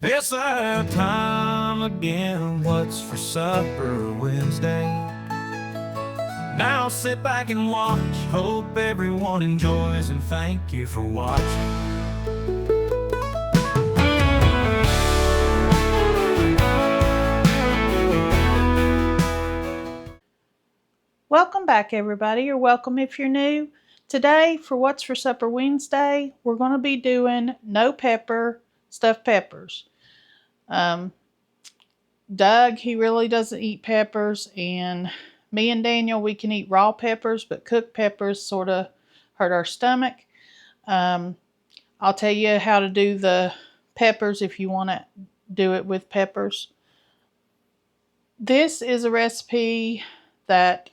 It's that time again. What's for supper Wednesday? Now sit back and watch. Hope everyone enjoys and thank you for watching. Welcome back, everybody, or welcome if you're new. Today, for What's for Supper Wednesday, we're going to be doing no-pepper stuffed peppers. Doug, he really doesn't eat peppers, and me and Daniel, we can eat raw peppers, but cooked peppers sort of hurt our stomach. I'll tell you how to do the peppers if you want to do it with peppers. This is a recipe that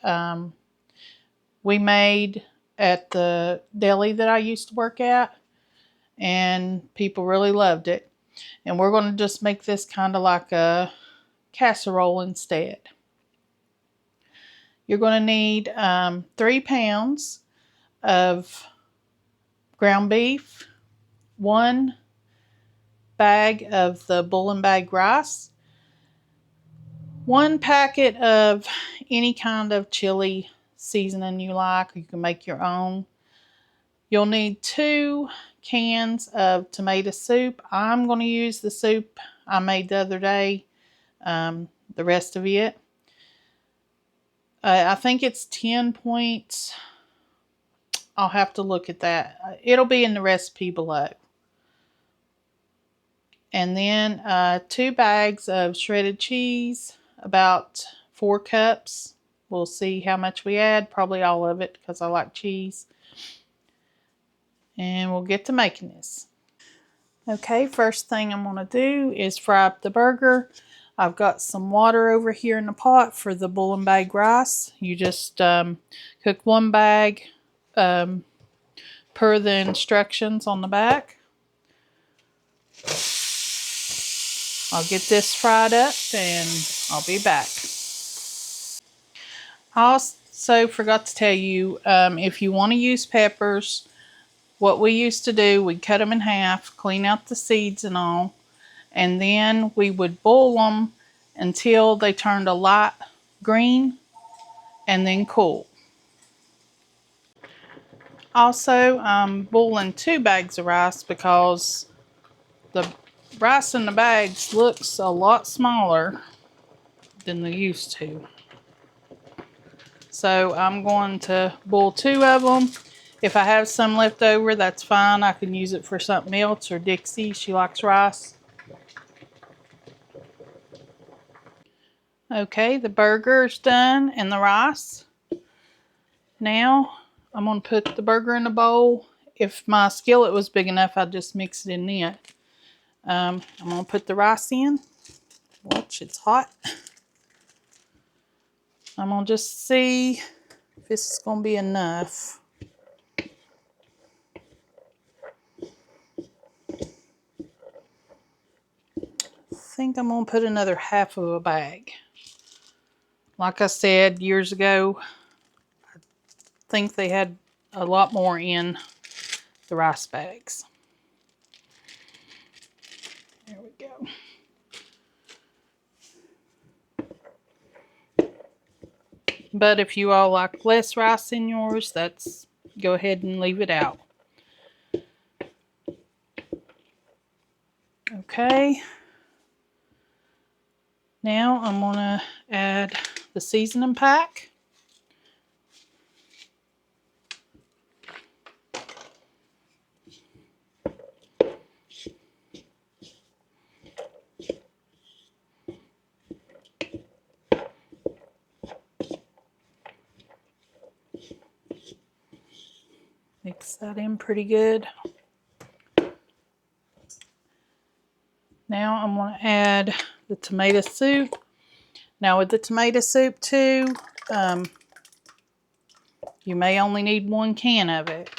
we made at the deli that I used to work at, and people really loved it. And we're going to just make this kind of like a casserole instead. You're going to need 3 pounds of ground beef, 1 bag of the bull and bag rice, 1 packet of any kind of chili seasoning you like. You can make your own. You'll need 2 cans of tomato soup. I'm going to use the soup I made the other day, the rest of it. I think it's 10 points. I'll have to look at that. It'll be in the recipe below. And then 2 bags of shredded cheese, about 4 cups. We'll see how much we add, probably all of it because I like cheese. And we'll get to making this. Okay, first thing I'm going to do is fry up the burger. I've got some water over here in the pot for the bull and bag rice. You just cook 1 bag per the instructions on the back. I'll get this fried up and I'll be back. I also forgot to tell you, if you want to use peppers, what we used to do, we'd cut them in half, clean out the seeds and all, and then we would boil them until they turned a light green and then cool. Also, I'm boiling 2 bags of rice because the rice in the bags looks a lot smaller than they used to. So I'm going to boil 2 of them. If I have some left over, that's fine. I can use it for something else, or Dixie, she likes rice. Okay, the burger's done and the rice. Now I'm going to put the burger in a bowl. If my skillet was big enough, I'd just mix it in it. I'm going to put the rice in. Watch, it's hot. I'm going to just see if this is going to be enough. I think I'm going to put another half of a bag. Like I said years ago, I think they had a lot more in the rice bags. There we go. But if you all like less rice in yours, go ahead and leave it out. Okay. Now I'm going to add the seasoning pack. Mix that in pretty good. Now I'm going to add the tomato soup. Now with the tomato soup too, you may only need 1 can of it.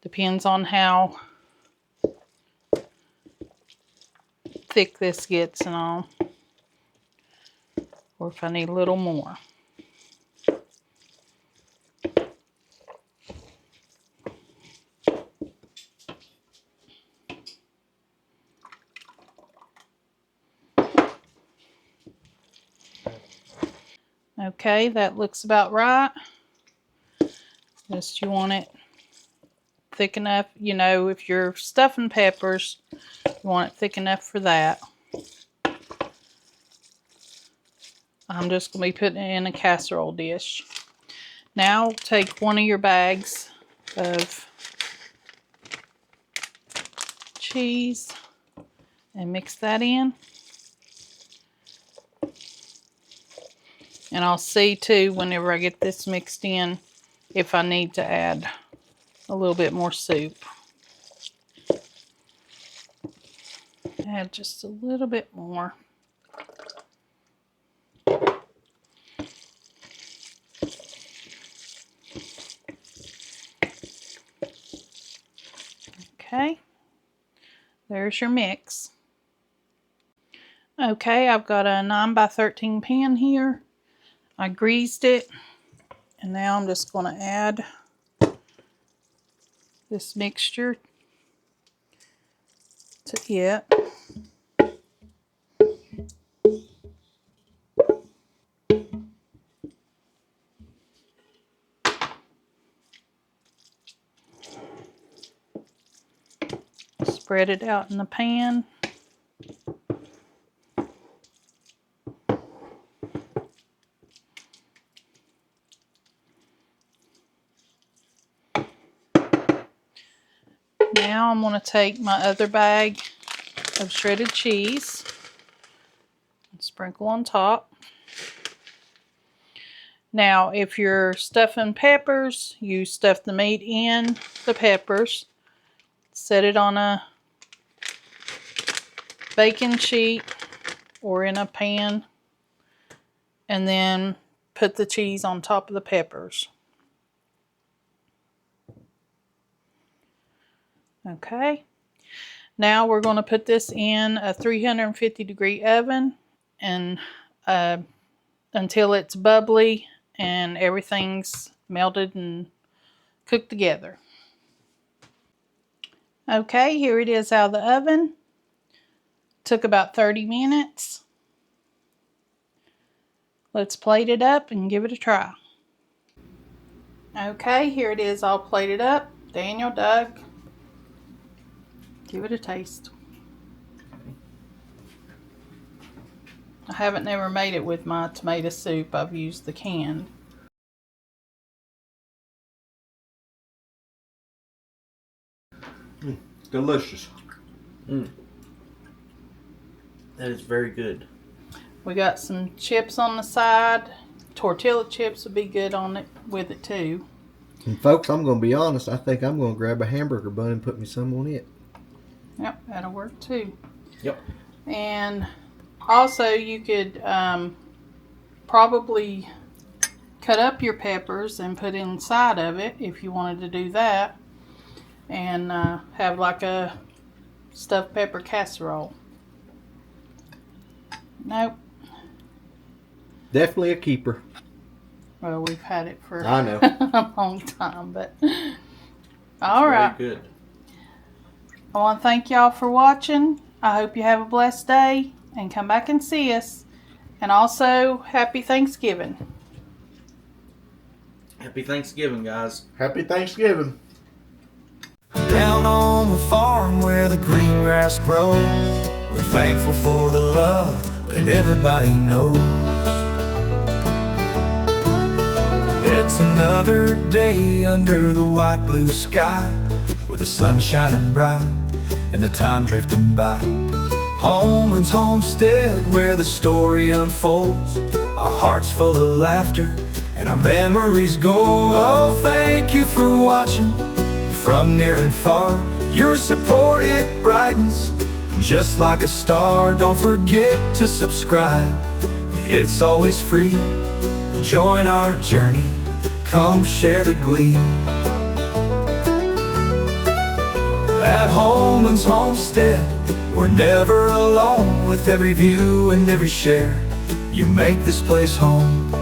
Depends on how thick this gets and all. Or if I need a little more. Okay, that looks about right. Just you want it thick enough, you know, if you're stuffing peppers, you want it thick enough for that. I'm just going to be putting it in a casserole dish. Now take one of your bags of cheese and mix that in. And I'll see too whenever I get this mixed in if I need to add a little bit more soup. Add just a little bit more. Okay, there's your mix. Okay, I've got a 9 by 13 pan here. I greased it, and now I'm just going to add this mixture to it. Spread it out in the pan. Now I'm going to take my other bag of shredded cheese and sprinkle on top. Now, if you're stuffing peppers, you stuff the meat in the peppers. Set it on a baking sheet or in a pan, and then put the cheese on top of the peppers. Okay, now we're going to put this in a 350-degree oven and until it's bubbly and everything's melted and cooked together. Okay, here it is out of the oven. Took about 30 minutes. Let's plate it up and give it a try. Okay, here it is all plated up. Daniel, Doug, give it a taste. I haven't never made it with my tomato soup. I've used the canned. Delicious. That is very good. We got some chips on the side. Tortilla chips would be good on it with it too. And folks, I'm going to be honest. I think I'm going to grab a hamburger bun and put me some on it. Yep, that'll work too. Yep. And also you could probably cut up your peppers and put inside of it if you wanted to do that. And have like a stuffed pepper casserole. Nope. Definitely a keeper. Well, we've had it for I know. a long time, but all right. Very good. I want to thank y'all for watching. I hope you have a blessed day and come back and see us. And also, happy Thanksgiving. Happy Thanksgiving, guys. Happy Thanksgiving. Down on the farm where the green grass grows, we're thankful for the love that everybody knows. It's another day under the white blue sky, with the sun shining bright and the time drifting by. Holmans homestead where the story unfolds, our hearts full of laughter and our memories go. Oh, thank you for watching from near and far. Your support, it brightens just like a star. Don't forget to subscribe, it's always free. Join our journey, come share the glee. At Holmans Homestead, we're never alone. With every view and every share, you make this place home.